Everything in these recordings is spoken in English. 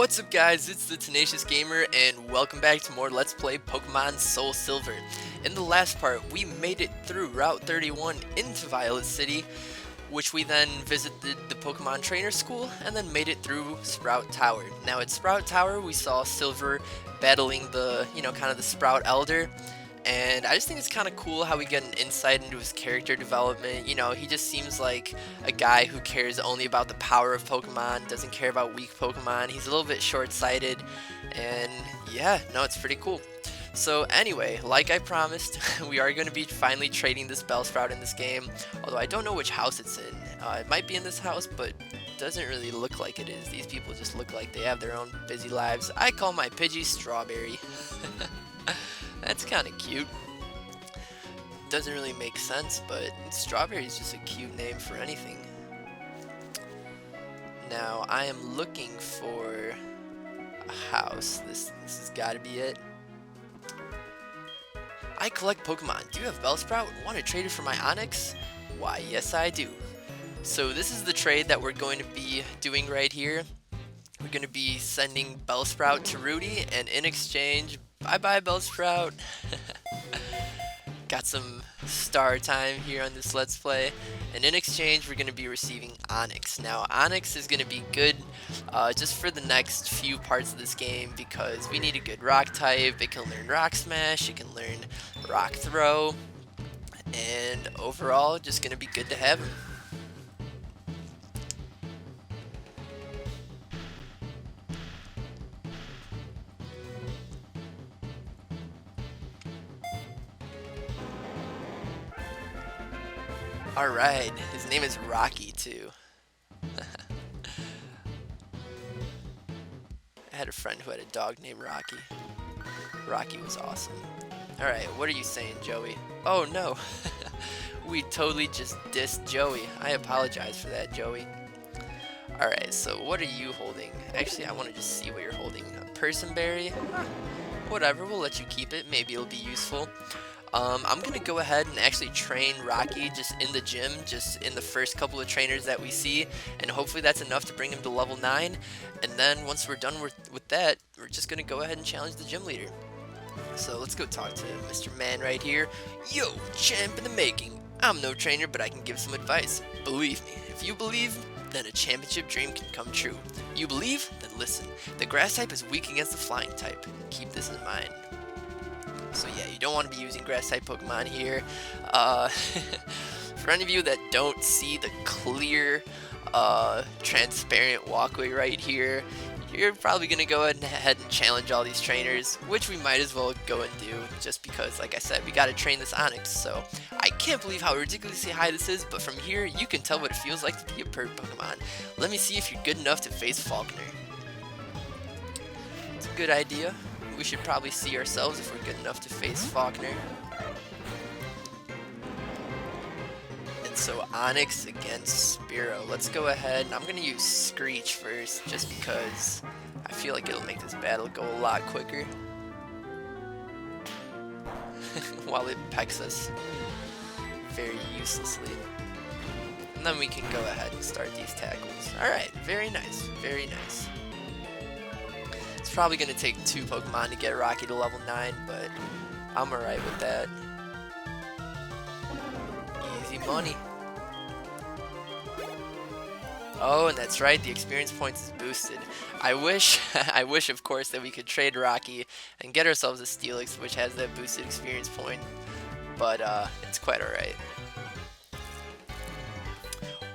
What's up guys, it's the Tenacious Gamer and welcome back to more Let's Play Pokemon Soul Silver. In the last part, we made it through Route 31 into Violet City, which we then visited the Pokemon Trainer School and then made it through Sprout Tower. Now at Sprout Tower, we saw Silver battling the, kind of the Sprout Elder. And I just think it's kind of cool how we get an insight into his character development. He just seems like a guy who cares only about the power of Pokemon, doesn't care about weak Pokemon. He's a little bit short-sighted, and yeah, no, it's pretty cool. So anyway, like I promised, we are going to be finally trading this Bellsprout in this game, although I don't know which house it's in. It might be in this house, but doesn't really look like it is. These people just look like they have their own busy lives. I call my Pidgey Strawberry. That's kind of cute. Doesn't really make sense, but Strawberry is just a cute name for anything. Now, I am looking for a house. This has got to be it. I collect Pokemon. Do you have Bellsprout? Want to trade it for my Onyx? Why, yes I do. So this is the trade that we're going to be doing right here. We're going to be sending Bellsprout to Rudy, and in exchange, bye-bye Bellsprout. Got some star time here on this Let's Play, and in exchange we're going to be receiving Onyx. Now Onyx is going to be good just for the next few parts of this game because we need a good rock type. It can learn Rock Smash, it can learn Rock Throw, and overall just going to be good to have him. Alright, his name is Rocky too. I had a friend who had a dog named Rocky. Rocky was awesome. Alright, what are you saying, Joey? Oh no, we totally just dissed Joey. I apologize for that, Joey. Alright, so what are you holding? Actually, I want to just see what you're holding. A Personberry? Whatever, we'll let you keep it. Maybe it'll be useful. I'm gonna go ahead and actually train Rocky just in the gym, just in the first couple of trainers that we see, and hopefully that's enough to bring him to level 9, and then once we're done with that, we're just gonna go ahead and challenge the gym leader. So let's go talk to Mr. Man right here. Yo, champ in the making. I'm no trainer, but I can give some advice. Believe me, if you believe, then a championship dream can come true. You believe? Then listen. The grass type is weak against the flying type. Keep this in mind. So yeah, you don't want to be using grass-type Pokemon here. For any of you that don't see the clear, transparent walkway right here, you're probably going to go ahead and challenge all these trainers, which we might as well go and do, just because, like I said, we got to train this Onyx. So I can't believe how ridiculously high this is, but from here, you can tell what it feels like to be a bird Pokemon. Let me see if you're good enough to face Falconer. It's a good idea. We should probably see ourselves if we're good enough to face Falconer. And so Onyx against Spearow. Let's go ahead. I'm going to use Screech first just because I feel like it'll make this battle go a lot quicker. While it pecks us very uselessly. And then we can go ahead and start these tackles. Alright, very nice. Very nice. It's probably going to take 2 Pokemon to get Rocky to level 9, but I'm alright with that. Easy money. Oh, and that's right, the experience points is boosted. I wish, of course, that we could trade Rocky and get ourselves a Steelix, which has that boosted experience point, but it's quite alright.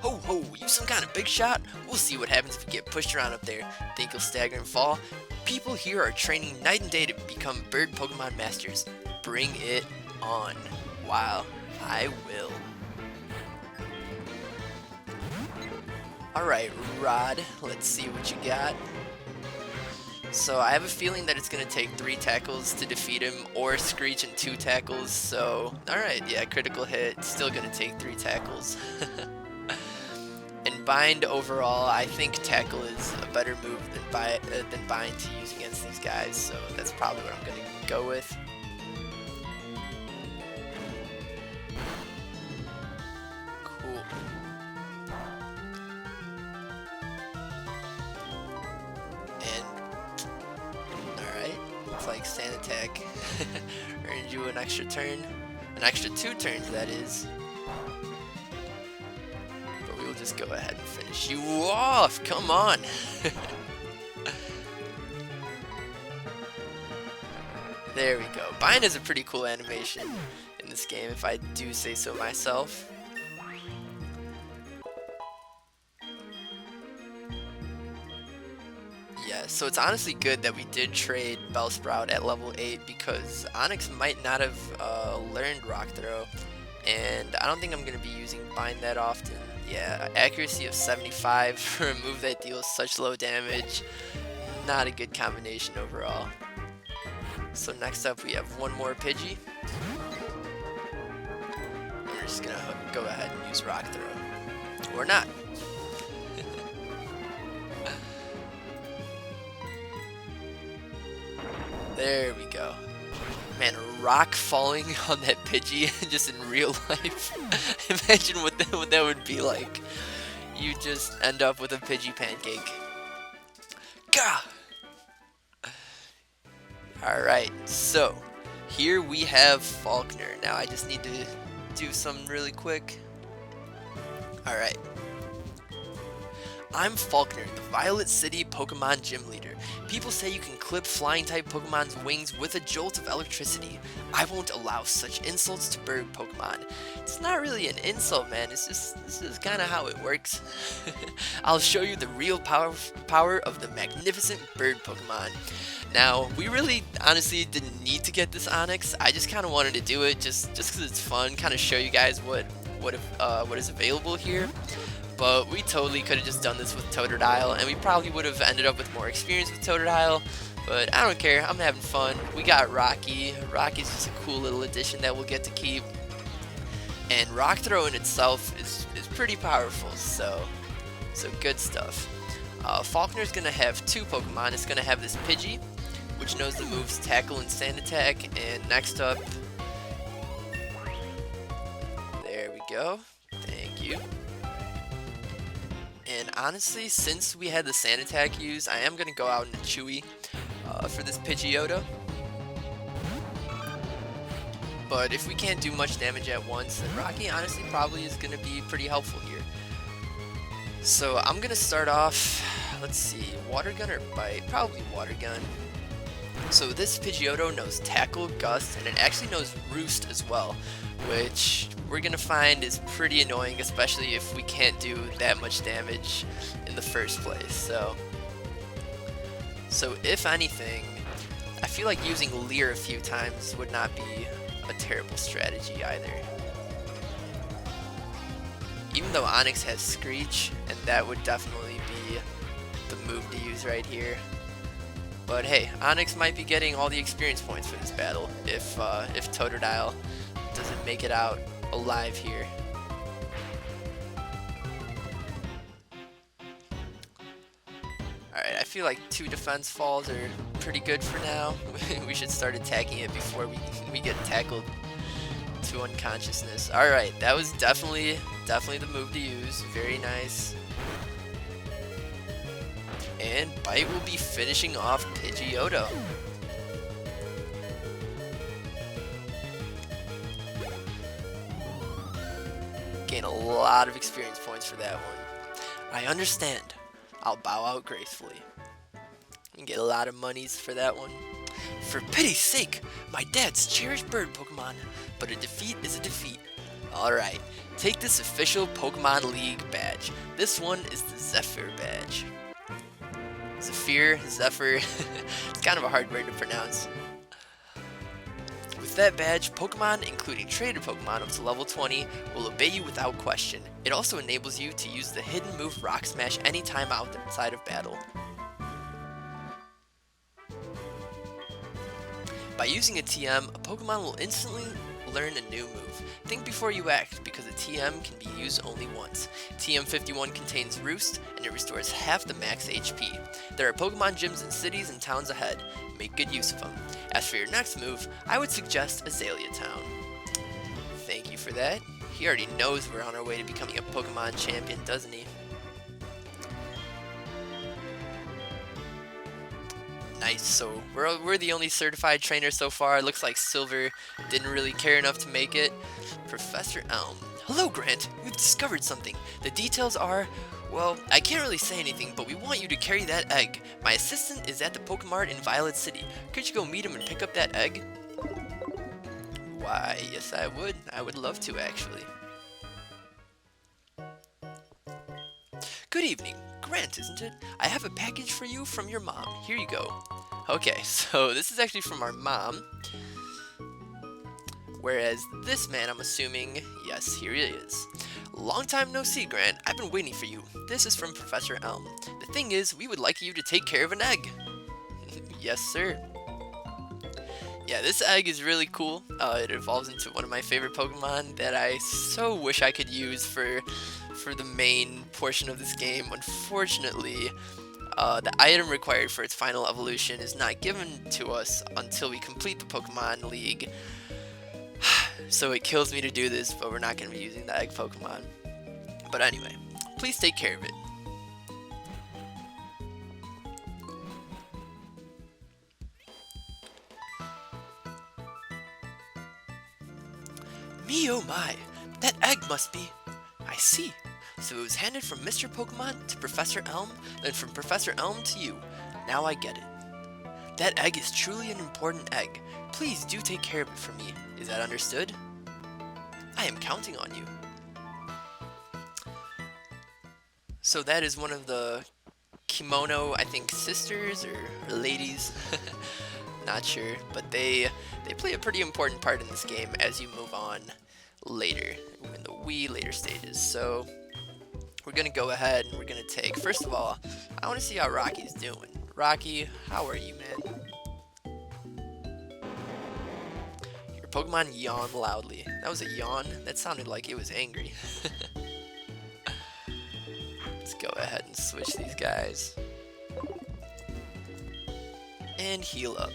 Ho ho, you some kind of big shot? We'll see what happens if you get pushed around up there. Think you'll stagger and fall? People here are training night and day to become bird Pokemon masters. Bring it on. Wow, I will. Alright, Rod, let's see what you got. So I have a feeling that it's going to take 3 tackles to defeat him, or Screech and 2 tackles, so alright, yeah, critical hit, still going to take 3 tackles. And Bind overall, I think Tackle is a better move than Bind to use against these guys, so that's probably what I'm going to go with. Cool. Onyx Sand Attack. Earned you an extra turn. An extra 2 turns, that is. But we will just go ahead and finish you off. Come on. There we go. Bind is a pretty cool animation in this game, if I do say so myself. Yeah, so it's honestly good that we did trade Bellsprout at level 8 because Onyx might not have learned Rock Throw, and I don't think I'm going to be using Bind that often. Yeah, accuracy of 75 for a move that deals such low damage. Not a good combination overall. So next up we have one more Pidgey. We're just going to go ahead and use Rock Throw. Or not. There we go. Man, a rock falling on that Pidgey just in real life. Imagine what that would be like. You just end up with a Pidgey pancake. Gah! Alright, so here we have Falkner. Now I just need to do something really quick. Alright. I'm Falkner, the Violet City Pokemon Gym Leader. People say you can clip flying-type Pokemon's wings with a jolt of electricity. I won't allow such insults to bird Pokemon. It's not really an insult, man. It's just, this is kind of how it works. I'll show you the real power of the magnificent bird Pokemon. Now, we really, honestly, didn't need to get this Onix. I just kind of wanted to do it just because it's fun, kind of show you guys what is available here. But we totally could have just done this with Totodile, and we probably would have ended up with more experience with Totodile, but I don't care, I'm having fun. We got Rocky. Rocky's just a cool little addition that we'll get to keep. And Rock Throw in itself is pretty powerful, so good stuff. Falkner's going to have 2 Pokemon. It's going to have this Pidgey, which knows the moves Tackle and Sand Attack, and next up, there we go, thank you. And honestly, since we had the Sand Attack used, I am going to go out into Chewy for this Pidgeotto. But if we can't do much damage at once, then Rocky honestly probably is going to be pretty helpful here. So I'm going to start off, let's see, Water Gun or Bite? Probably Water Gun. So this Pidgeotto knows Tackle, Gust, and it actually knows Roost as well, which we're going to find is pretty annoying, especially if we can't do that much damage in the first place. So if anything, I feel like using Leer a few times would not be a terrible strategy either. Even though Onix has Screech, and that would definitely be the move to use right here. But hey, Onix might be getting all the experience points for this battle if Totodile doesn't make it out alive here. Alright, I feel like 2 defense falls are pretty good for now. We should start attacking it before we get tackled to unconsciousness. Alright, that was definitely the move to use. Very nice. And Bite will be finishing off Pidgeotto. Gain a lot of experience points for that one. I understand. I'll bow out gracefully. And get a lot of monies for that one. For pity's sake, my dad's cherished bird Pokemon, but a defeat is a defeat. Alright, take this official Pokemon League badge. This one is the Zephyr badge. Zephyr, it's kind of a hard word to pronounce. With that badge, Pokemon, including traded Pokemon up to level 20, will obey you without question. It also enables you to use the hidden move Rock Smash anytime outside of battle. By using a TM, a Pokemon will instantly learn a new move. Think before you act, because a TM can be used only once. TM51 contains Roost, and it restores half the max HP. There are Pokemon gyms in cities and towns ahead. Make good use of them. As for your next move, I would suggest Azalea Town. Thank you for that. He already knows we're on our way to becoming a Pokemon champion, doesn't he? Nice, so we're the only certified trainer so far. Looks like Silver didn't really care enough to make it. Professor Elm. Hello, Grant. We've discovered something. The details are, well, I can't really say anything, but we want you to carry that egg. My assistant is at the Pokemart in Violet City. Could you go meet him and pick up that egg? Why, yes I would. I would love to, actually. Good evening. Grant, isn't it? I have a package for you from your mom. Here you go. Okay, so this is actually from our mom. Whereas this man, I'm assuming, yes, here he is. Long time no see, Grant. I've been waiting for you. This is from Professor Elm. The thing is, we would like you to take care of an egg. Yes, sir. Yeah, this egg is really cool. It evolves into one of my favorite Pokemon that I so wish I could use for the main portion of this game. Unfortunately, the item required for its final evolution is not given to us until we complete the Pokemon League. So it kills me to do this, but we're not going to be using the egg Pokemon. But anyway, please take care of it. Me oh my, that egg must be... I see. So it was handed from Mr. Pokemon to Professor Elm, then from Professor Elm to you. Now I get it. That egg is truly an important egg. Please do take care of it for me. Is that understood? I am counting on you. So that is one of the Kimono, I think, sisters or ladies. Not sure, but they play a pretty important part in this game as you move on later, in the later stages. So we're gonna go ahead and we're gonna take, first of all, I want to see how Rocky's doing. Rocky, how are you, man? Your Pokemon yawned loudly. That was a yawn? That sounded like it was angry. Let's go ahead and switch these guys. And heal up.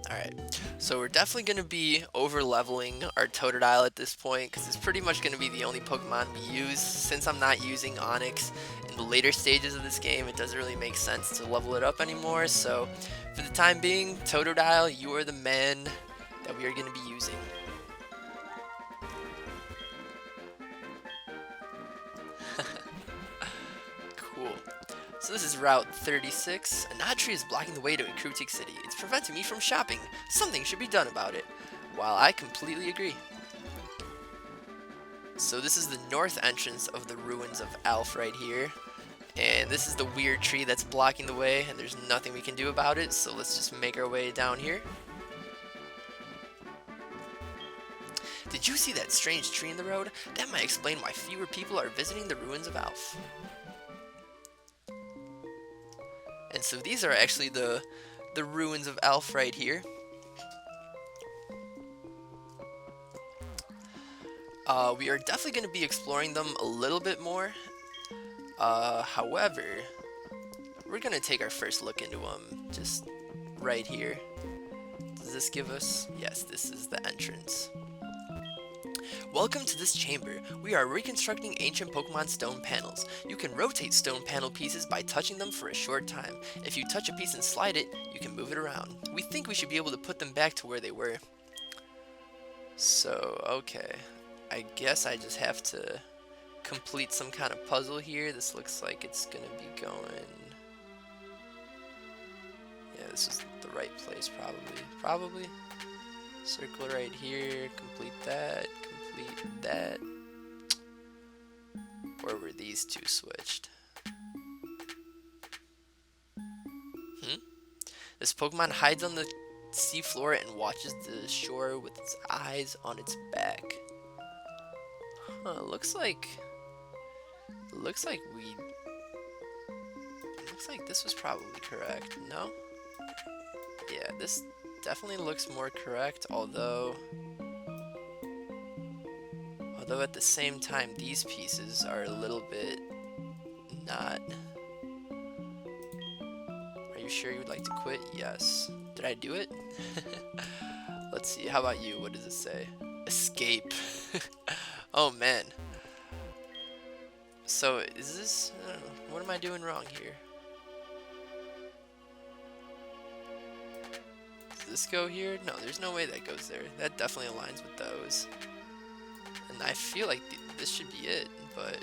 Alright, so we're definitely going to be over-leveling our Totodile at this point, because it's pretty much going to be the only Pokemon we use. Since I'm not using Onyx in the later stages of this game, it doesn't really make sense to level it up anymore, so for the time being, Totodile, you are the man that we are going to be using. Cool. So this is Route 36. An odd tree is blocking the way to Akrutik City. It's preventing me from shopping. Something should be done about it. While I completely agree. So this is the north entrance of the ruins of Alph right here. And this is the weird tree that's blocking the way, and there's nothing we can do about it, so let's just make our way down here. Did you see that strange tree in the road? That might explain why fewer people are visiting the ruins of Alph. And so these are actually the ruins of Alph right here. We are definitely going to be exploring them a little bit more. However, we're going to take our first look into them just right here. Does this give us? Yes, this is the entrance. Welcome to this chamber. We are reconstructing ancient Pokemon stone panels. You can rotate stone panel pieces by touching them for a short time. If you touch a piece and slide it, you can move it around. We think we should be able to put them back to where they were. So, okay. I guess I just have to complete some kind of puzzle here. This looks like it's gonna be going... Yeah, this is the right place, probably. Circle right here, complete that, complete that. Or were these two switched? This Pokemon hides on the seafloor and watches the shore with its eyes on its back. Huh, looks like this was probably correct, no? Yeah, this definitely looks more correct, although at the same time these pieces are a little bit not. Are you sure you would like to quit? Yes. Did Did I do it? Let's see. How about you? What does it say? Escape. Oh man. So is this? I don't know. What am I doing wrong here? Does this go here? No, there's no way that goes there. That definitely aligns with those. And I feel like this should be it, but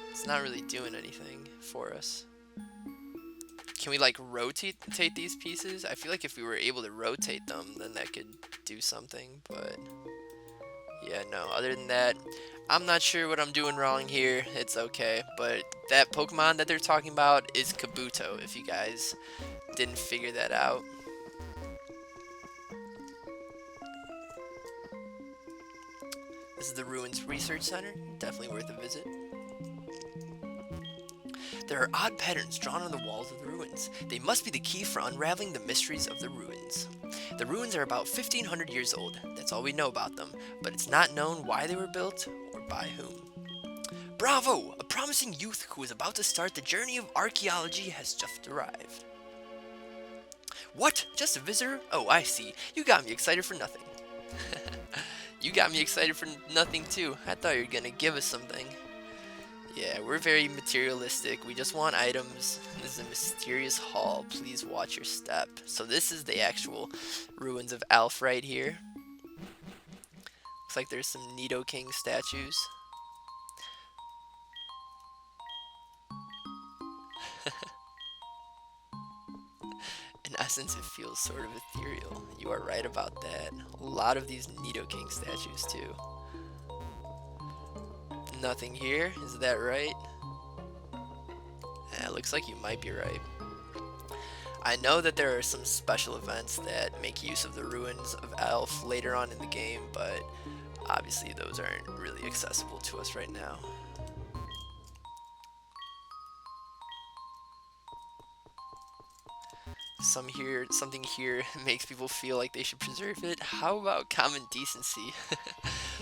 it's not really doing anything for us. Can we like rotate these pieces? I feel like if we were able to rotate them, then that could do something, but yeah, no. Other than that, I'm not sure what I'm doing wrong here. It's okay, but that Pokemon that they're talking about is Kabuto, if you guys didn't figure that out. This is the Ruins Research Center. Definitely worth a visit. There are odd patterns drawn on the walls of the ruins. They must be the key for unraveling the mysteries of the ruins. The ruins are about 1,500 years old. That's all we know about them, but it's not known why they were built or by whom. Bravo! A promising youth who is about to start the journey of archaeology has just arrived. What? Just a visitor? Oh, I see. You got me excited for nothing. You got me excited for nothing too. I thought you were gonna give us something. Yeah, we're very materialistic. We just want items. This is a mysterious hall. Please watch your step. So this is the actual ruins of Alph right here. Looks like there's some Nidoking statues. In essence, it feels sort of ethereal. You are right about that. A lot of these Nidoking statues too. Nothing here, is that right? Yeah, looks like you might be right. I know that there are some special events that make use of the ruins of Alph later on in the game, but obviously those aren't really accessible to us right now. Something here makes people feel like they should preserve it. How about common decency?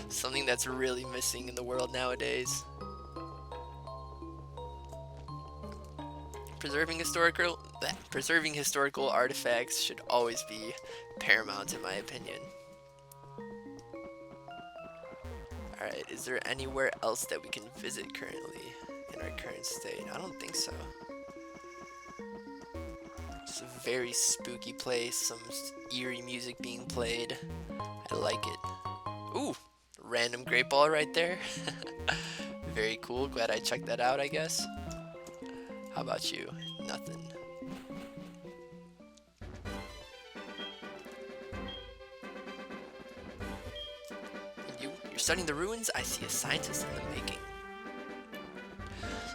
Something that's really missing in the world nowadays. Preserving historical artifacts should always be paramount in my opinion. Alright, is there anywhere else that we can visit currently in our current state? I don't think so. It's a very spooky place, some eerie music being played. I like it. Ooh, random great ball right there. Very cool, glad I checked that out, I guess. How about you? Nothing. And you're studying the ruins? I see a scientist in the making.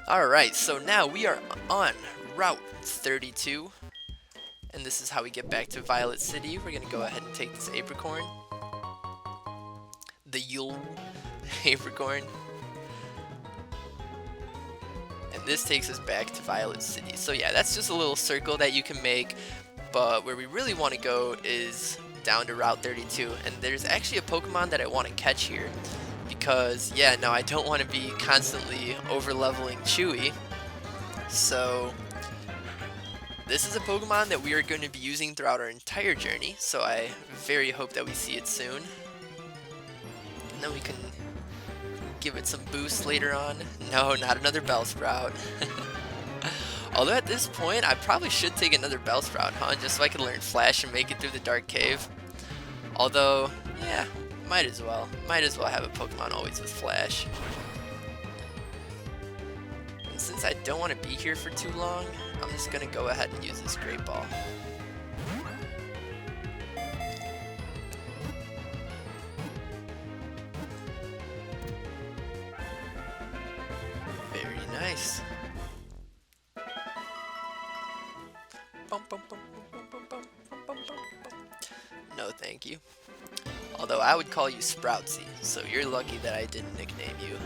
Alright, so now we are on Route 32. And this is how we get back to Violet City. We're gonna go ahead and take this apricorn. The Yule apricorn. And this takes us back to Violet City. So yeah, that's just a little circle that you can make. But where we really want to go is down to Route 32. And there's actually a Pokemon that I want to catch here. Because, yeah, no, I don't want to be constantly over-leveling Chewy. So this is a Pokemon that we are going to be using throughout our entire journey, so I very hope that we see it soon. And then we can give it some boost later on. No, not another Bellsprout. Although at this point, I probably should take another Bellsprout, huh? Just so I can learn Flash and make it through the Dark Cave. Although, yeah, might as well. Might as well have a Pokemon always with Flash. And since I don't want to be here for too long, I'm just going to go ahead and use this Great Ball. Very nice. No, thank you. Although I would call you Sproutsy, so you're lucky that I didn't nickname you.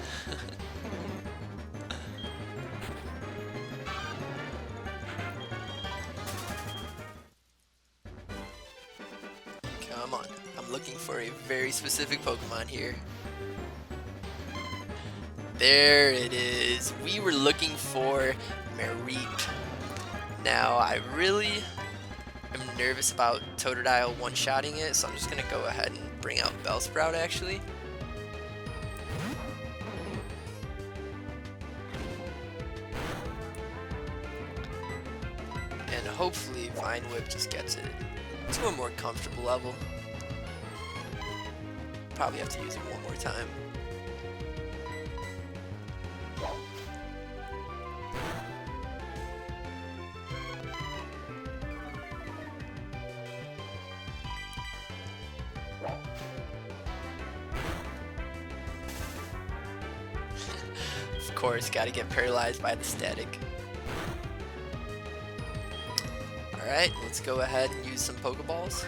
Come on, I'm looking for a very specific Pokemon here. There it is. We were looking for Mareep. Now, I really am nervous about Totodile one-shotting it, so I'm just gonna go ahead and bring out Bellsprout actually. And hopefully Vine Whip just gets it to a more comfortable level. Probably have to use it one more time. Of course, gotta get paralyzed by the static. Alright, let's go ahead and use some Pokeballs.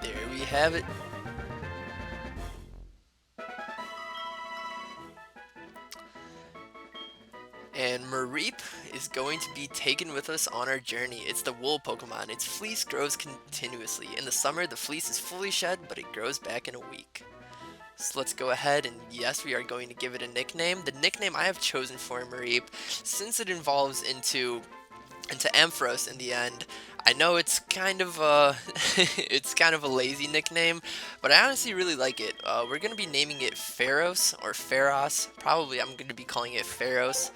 There we have it. And Mareep is going to be taken with us on our journey. It's the wool Pokemon. Its fleece grows continuously. In the summer, the fleece is fully shed, but it grows back in a week. So let's go ahead and yes, we are going to give it a nickname. The nickname I have chosen for Mareep, since it evolves into Ampharos in the end, I know it's kind of a it's kind of a lazy nickname, but I honestly really like it. We're gonna be naming it Pharos or Pharos. Probably I'm gonna be calling it Pharos.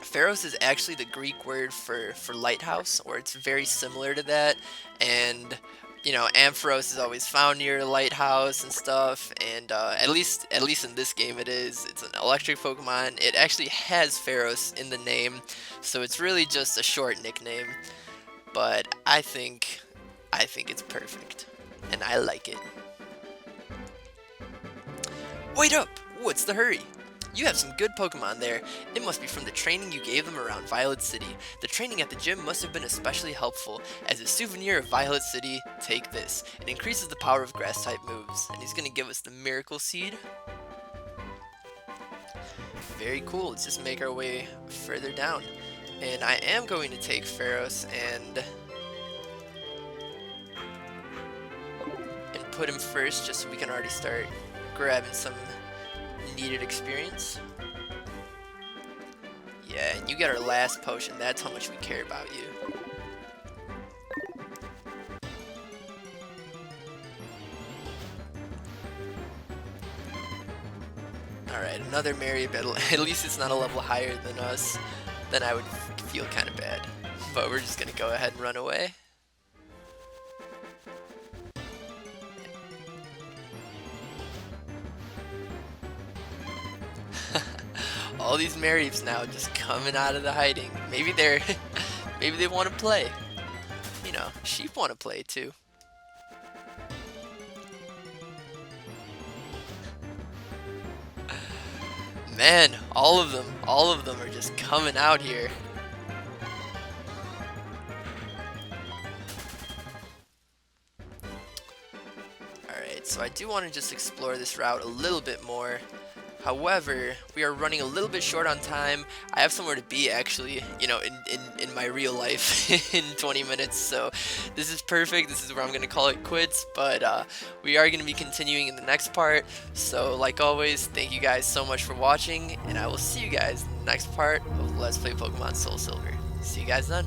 Pharos is actually the Greek word for lighthouse, or it's very similar to that. And you know, Ampharos is always found near a lighthouse and stuff, and at least in this game it is. It's an electric Pokemon. It actually has Pharos in the name, so it's really just a short nickname. But I think it's perfect, and I like it. Wait up! What's the hurry? You have some good Pokemon there. It must be from the training you gave them around Violet City. The training at the gym must have been especially helpful. As a souvenir of Violet City, take this. It increases the power of Grass-type moves. And he's going to give us the Miracle Seed. Very cool. Let's just make our way further down. And I am going to take Pharos and put him first, just so we can already start grabbing some needed experience. Yeah, and you get our last potion. That's how much we care about you. Alright, another Mareep. At least it's not a level higher than us. Then I would feel kind of bad. But we're just gonna go ahead and run away. All these Mareeps now just coming out of the hiding. Maybe maybe they want to play. You know, sheep want to play too. Man, all of them are just coming out here. Alright, so I do want to just explore this route a little bit more. However, we are running a little bit short on time. I have somewhere to be actually, you know, in my real life in 20 minutes. So this is perfect. This is where I'm going to call it quits. But we are going to be continuing in the next part. So like always, thank you guys so much for watching. And I will see you guys in the next part of Let's Play Pokemon Soul Silver. See you guys then.